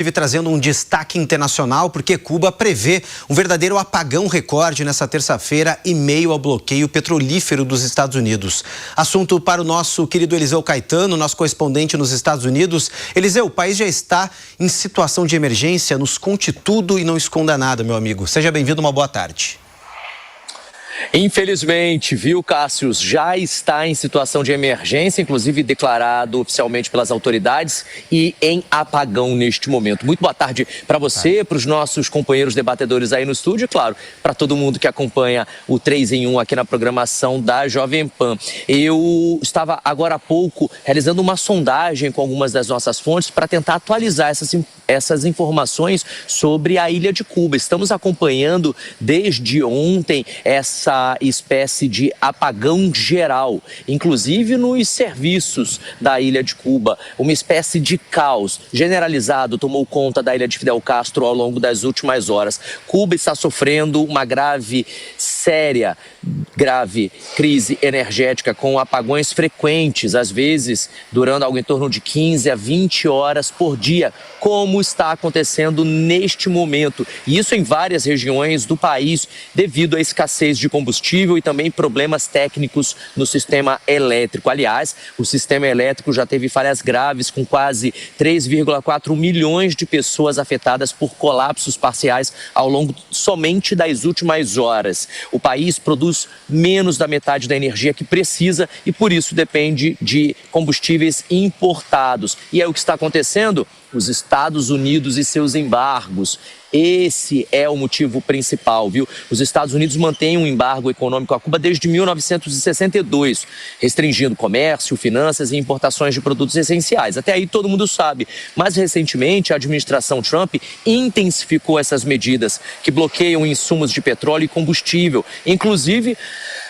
Trazendo um destaque internacional, porque Cuba prevê um verdadeiro apagão recorde nessa terça-feira em meio ao bloqueio petrolífero dos Estados Unidos. Assunto para o nosso querido Eliseu Caetano, nosso correspondente nos Estados Unidos. Eliseu, o país já está em situação de emergência, nos conte tudo e não esconda nada, meu amigo. Seja bem-vindo, uma boa tarde. Infelizmente, viu, Cássius, já está em situação de emergência, inclusive declarado oficialmente pelas autoridades e em apagão neste momento. Muito boa tarde para você, para os nossos companheiros debatedores aí no estúdio e, claro, para todo mundo que acompanha o 3 em 1 aqui na programação da Jovem Pan. Eu estava agora há pouco realizando uma sondagem com algumas das nossas fontes para tentar atualizar essas informações sobre a ilha de Cuba. Estamos acompanhando desde ontem essa espécie de apagão geral, inclusive nos serviços da ilha de Cuba. Uma espécie de caos generalizado tomou conta da ilha de Fidel Castro ao longo das últimas horas. Cuba está sofrendo uma grave crise energética com apagões frequentes, às vezes durando algo em torno de 15 a 20 horas por dia, como está acontecendo neste momento. E isso em várias regiões do país, devido à escassez de combustível e também problemas técnicos no sistema elétrico. Aliás, o sistema elétrico já teve falhas graves, com quase 3,4 milhões de pessoas afetadas por colapsos parciais ao longo somente das últimas horas. O país produz menos da metade da energia que precisa e, por isso, depende de combustíveis importados. E é o que está acontecendo? Os Estados Unidos e seus embargos. Esse é o motivo principal, viu? Os Estados Unidos mantêm um embargo econômico a Cuba desde 1962, restringindo comércio, finanças e importações de produtos essenciais. Até aí todo mundo sabe. Mas recentemente a administração Trump intensificou essas medidas que bloqueiam insumos de petróleo e combustível, inclusive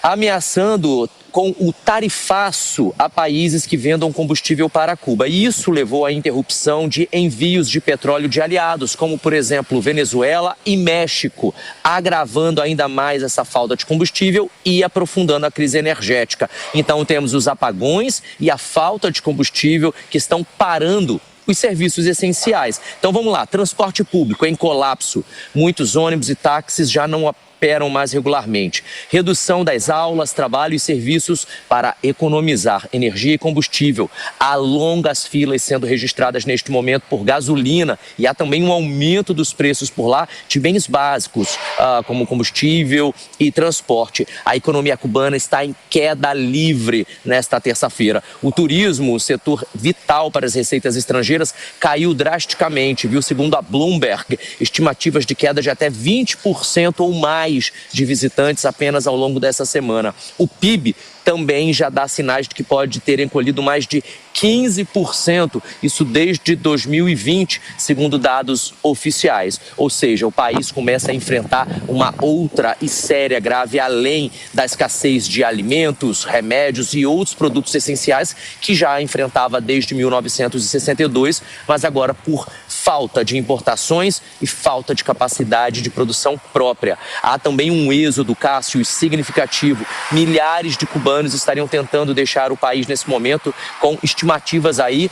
ameaçando com o tarifaço a países que vendam combustível para Cuba. E isso levou à interrupção de envios de petróleo de aliados, como, por exemplo, Venezuela e México, agravando ainda mais essa falta de combustível e aprofundando a crise energética. Então, temos os apagões e a falta de combustível que estão parando os serviços essenciais. Então, vamos lá, transporte público em colapso. Muitos ônibus e táxis já não operam mais regularmente. Redução das aulas, trabalho e serviços para economizar energia e combustível. Há longas filas sendo registradas neste momento por gasolina e há também um aumento dos preços por lá de bens básicos, como combustível e transporte. A economia cubana está em queda livre nesta terça-feira. O turismo, o setor vital para as receitas estrangeiras, caiu drasticamente, viu? Segundo a Bloomberg, estimativas de queda de até 20% ou mais de visitantes apenas ao longo dessa semana. O PIB também já dá sinais de que pode ter encolhido mais de 15%, isso desde 2020, segundo dados oficiais. Ou seja, o país começa a enfrentar uma outra e séria grave, além da escassez de alimentos, remédios e outros produtos essenciais que já enfrentava desde 1962, mas agora por falta de importações e falta de capacidade de produção própria. Há também um êxodo, Cássio, significativo. Milhares de cubanos estariam tentando deixar o país nesse momento, com estimativas aí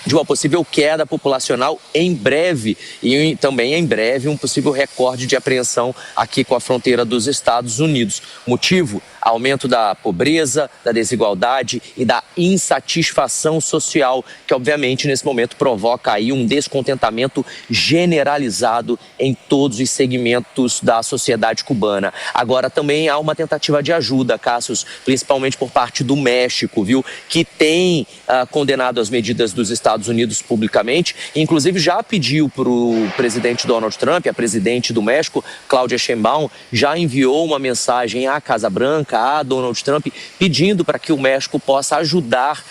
de uma possível queda populacional em breve e também em breve um possível recorde de apreensão aqui com a fronteira dos Estados Unidos. Motivo? Aumento da pobreza, da desigualdade e da insatisfação social, que obviamente nesse momento provoca aí um descontentamento generalizado em todos os segmentos da sociedade cubana. Agora também há uma tentativa de ajuda, Cássius, principalmente por parte do México, viu, que tem condenado as medidas dos Estados Unidos publicamente, inclusive já pediu para o presidente Donald Trump, a presidente do México, Claudia Sheinbaum, já enviou uma mensagem à Casa Branca, a Donald Trump, pedindo para que o México possa ajudar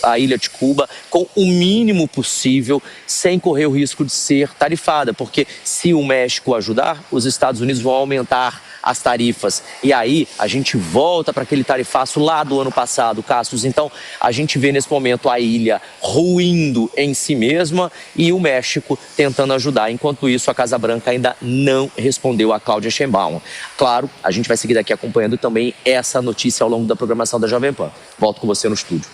a ilha de Cuba com o mínimo possível, sem correr o risco de ser tarifada, porque se o México ajudar, os Estados Unidos vão aumentar as tarifas. E aí a gente volta para aquele tarifaço lá do ano passado, Cássio. Então a gente vê nesse momento a ilha ruindo em si mesma e o México tentando ajudar. Enquanto isso, a Casa Branca ainda não respondeu a Claudia Sheinbaum. Claro, a gente vai seguir daqui acompanhando também essa notícia ao longo da programação da Jovem Pan. Volto com você no estúdio.